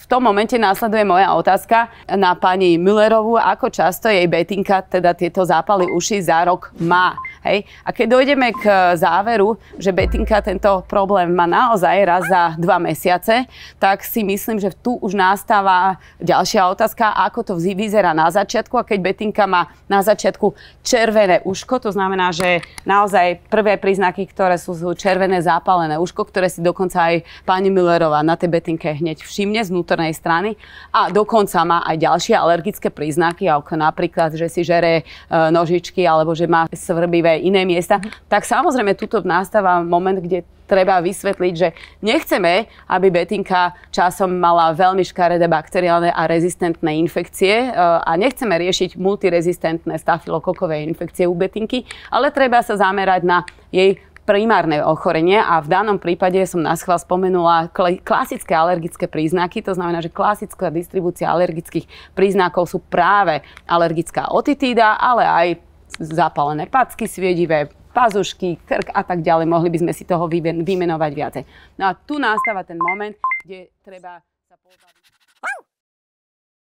v tom momente následuje moja otázka na pani Müllerovú, ako často jej Betinka teda tieto zápaly uší za rok má. Hej? A keď dojdeme k záveru, že Betinka tento problém má naozaj raz za 2 mesiace, tak si myslím, že tu už nastáva ďalšia otázka, ako to vyzerá na začiatku. A keď Betinka má na začiatku červené uško, to znamená, že naozaj prvé príznaky, ktoré sú červené zápalené uško, ktoré si dokonca aj pani Müllerová na tej Betinke hneď všimne z vnútornej strany a dokonca má aj ďalšie alergické príznaky, ako napríklad, že si žere nožičky alebo že má svrbivé iné miesta, tak samozrejme tuto nastáva moment, kde treba vysvetliť, že nechceme, aby Betinka časom mala veľmi škaredé bakteriálne a rezistentné infekcie a nechceme riešiť multirezistentné stafylokokové infekcie u Betinky, ale treba sa zamerať na jej primárne ochorenie a v danom prípade som naschvál spomenula klasické alergické príznaky, to znamená, že klasická distribúcia alergických príznakov sú práve alergická otitída, ale aj zapálené packy sviedivé, pazušky, krk a tak ďalej. Mohli by sme si toho vymenovať viacej. No a tu nastáva ten moment, kde treba sa pobaviť.